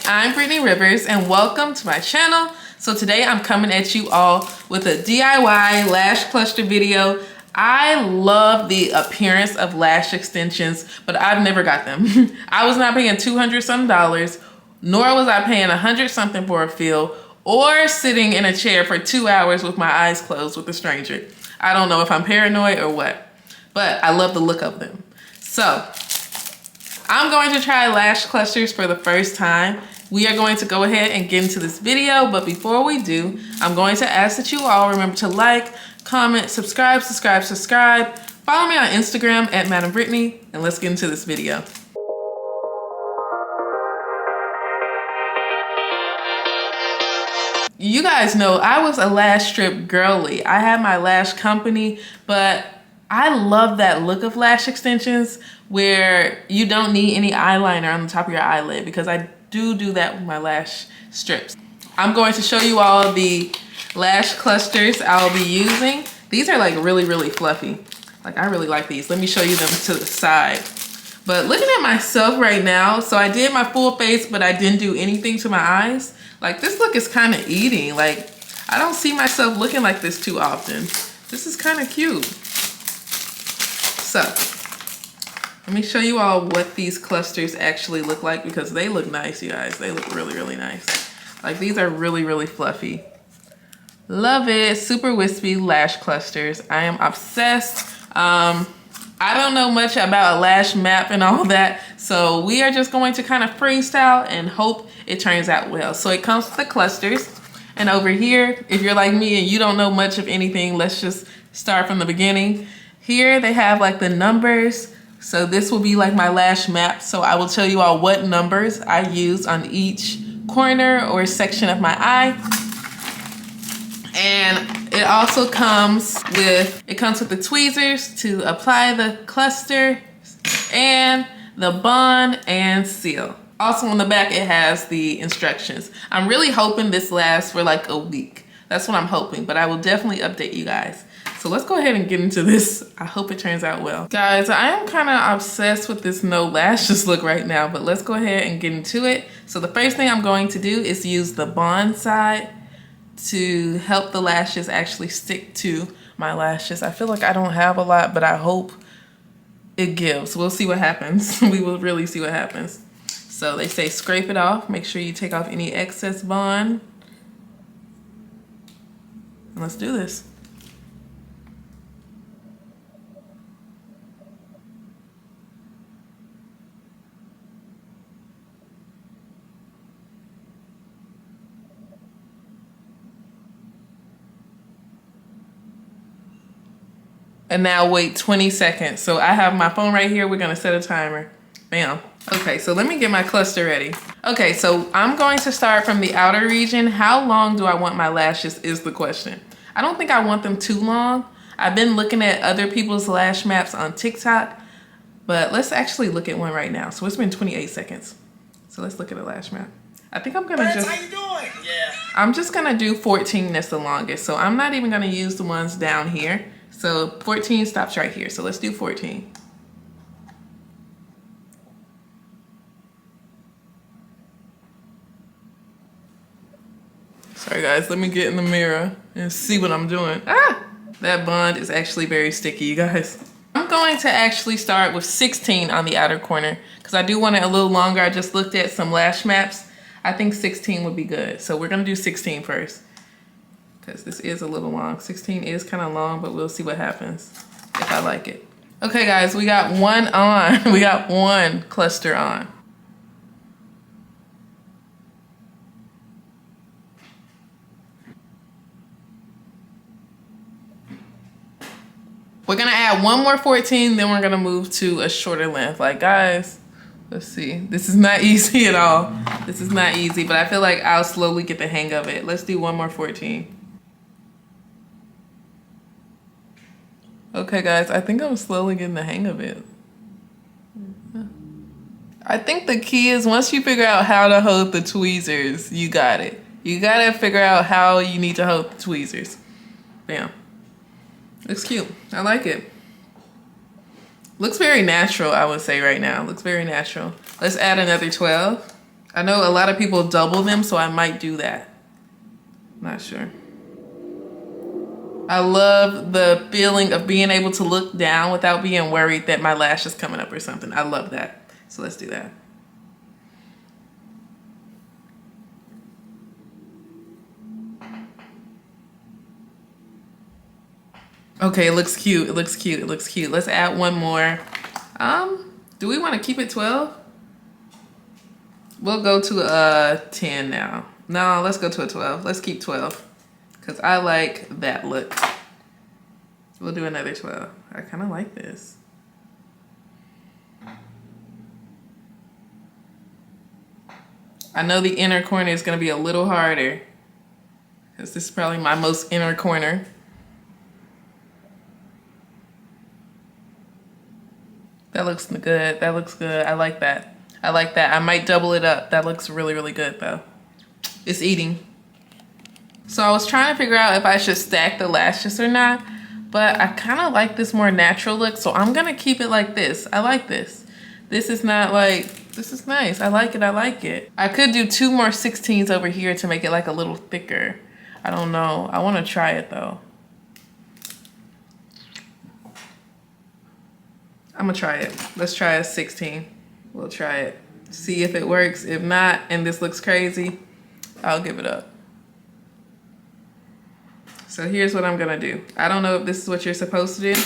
I'm Brittany Rivers and welcome to my channel. So today I'm coming at you all with a DIY lash cluster video. I love the appearance of lash extensions, but I've never got them. I was not paying $200 some, nor was I paying $100 something for a fill, or sitting in a chair for 2 hours with my eyes closed with a stranger. I don't know if I'm paranoid or what, but I love the look of them. So I'm going to try lash clusters for the first time. We are going to go ahead and get into this video, but before we do, I'm going to ask that you all remember to like, comment, subscribe. Follow me on Instagram at Madam Brittany, and let's get into this video. You guys know I was a lash strip girly. I had my lash company, but I love that look of lash extensions where you don't need any eyeliner on the top of your eyelid, because I do that with my lash strips. I'm going to show you all the lash clusters I'll be using. These are like really fluffy. Like, I really like these. Let me show you them to the side. But looking at myself right now, so I did my full face, but I didn't do anything to my eyes. Like, this look is kind of eating. Like, I don't see myself looking like this too often. This is kind of cute. So let me show you all what these clusters actually look like, because they look nice, you guys. They look really nice. Like, these are really fluffy. Love it. Super wispy lash clusters. I am obsessed. I don't know much about a lash map and all that, so we are just going to kind of freestyle and hope it turns out well. So it comes with the clusters, and over here, if you're like me and you don't know much of anything, let's just start from the beginning. Here they have like the numbers. So this will be like my lash map. So I will tell you all what numbers I use on each corner or section of my eye. And it also comes with the tweezers to apply the cluster, and the bond and seal. Also on the back, it has the instructions. I'm really hoping this lasts for like a week. That's what I'm hoping, but I will definitely update you guys. So let's go ahead and get into this. I hope it turns out well. Guys, I am kind of obsessed with this no lashes look right now, but let's go ahead and get into it. So the first thing I'm going to do is use the bond side to help the lashes actually stick to my lashes. I feel like I don't have a lot, but I hope it gives. We'll see what happens. We will really see what happens. So they say scrape it off. Make sure you take off any excess bond. And let's do this. And now wait 20 seconds. So I have my phone right here. We're gonna set a timer. Bam. Okay, so let me get my cluster ready. Okay, so I'm going to start from the outer region. How long do I want my lashes is the question. I don't think I want them too long. I've been looking at other people's lash maps on TikTok, but let's actually look at one right now. So it's been 28 seconds. So let's look at a lash map. I think I'm gonna how you doing? Yeah. I'm just gonna do 14 that's the longest. So I'm not even gonna use the ones down here. So 14 stops right here. So let's do 14. Sorry guys, let me get in the mirror and see what I'm doing. Ah, that bond is actually very sticky, you guys. I'm going to actually start with 16 on the outer corner because I do want it a little longer. I just looked at some lash maps. I think 16 would be good. So we're gonna do 16 first, because this is a little long. 16 is kind of long, but we'll see what happens if I like it. Okay guys, we got one on. We got one cluster on. We're gonna add one more 14, then we're gonna move to a shorter length. Like guys, let's see. This is not easy at all. This is not easy, but I feel like I'll slowly get the hang of it. Let's do one more 14. Okay guys, I think I'm slowly getting the hang of it. I think the key is once you figure out how to hold the tweezers, you got it. You gotta figure out how you need to hold the tweezers. Bam. Looks cute. I like it. Looks very natural, I would say right now. Looks very natural. Let's add another 12. I know a lot of people double them, so I might do that. Not sure. I love the feeling of being able to look down without being worried that my lash is coming up or something. I love that. So let's do that. Okay, it looks cute. It looks cute. It looks cute. Let's add one more. Do we want to keep it 12? We'll go to a 10 now. No, let's go to a 12. Let's keep 12 because I like that look. We'll do another 12. I kind of like this. I know the inner corner is going to be a little harder because this is probably my most inner corner. That looks good. That looks good. I like that. I like that. I might double it up. That looks really, really good though. It's eating. So I was trying to figure out if I should stack the lashes or not, but I kind of like this more natural look, so I'm gonna keep it like this. I like this. This is not like, this is nice. I like it, I like it. I could do 2 more 16s over here to make it like a little thicker. I don't know. I wanna try it though. I'm gonna try it. Let's try a 16. We'll try it. See if it works. If not, and this looks crazy, I'll give it up. So here's what I'm gonna do. I don't know if this is what you're supposed to do,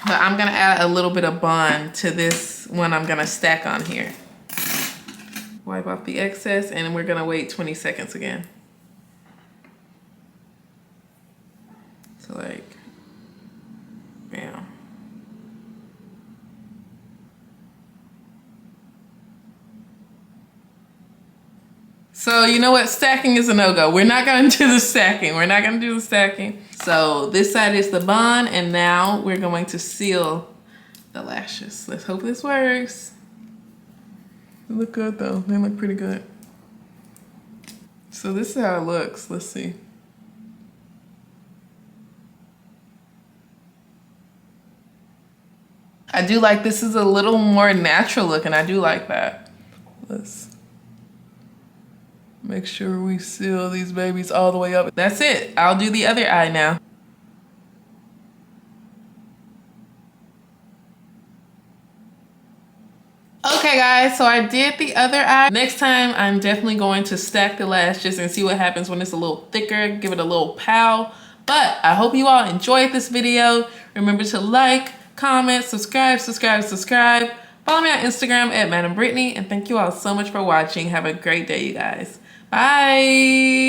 but I'm gonna add a little bit of bond to this one I'm gonna stack on here. Wipe off the excess and we're gonna wait 20 seconds again. So like, bam. So you know what? Stacking is a no-go. We're not gonna do the stacking. We're not gonna do the stacking. So this side is the bond, and now we're going to seal the lashes. Let's hope this works. They look good though. They look pretty good. So this is how it looks. Let's see. I do like this is a little more natural look, and I do like that. Let's make sure we seal these babies all the way up. That's it. I'll do the other eye now. Okay guys, so I did the other eye. Next time, I'm definitely going to stack the lashes and see what happens when it's a little thicker, give it a little pow. But I hope you all enjoyed this video. Remember to like, comment, subscribe. Follow me on Instagram at Madam Brittany, and thank you all so much for watching. Have a great day, you guys. Bye.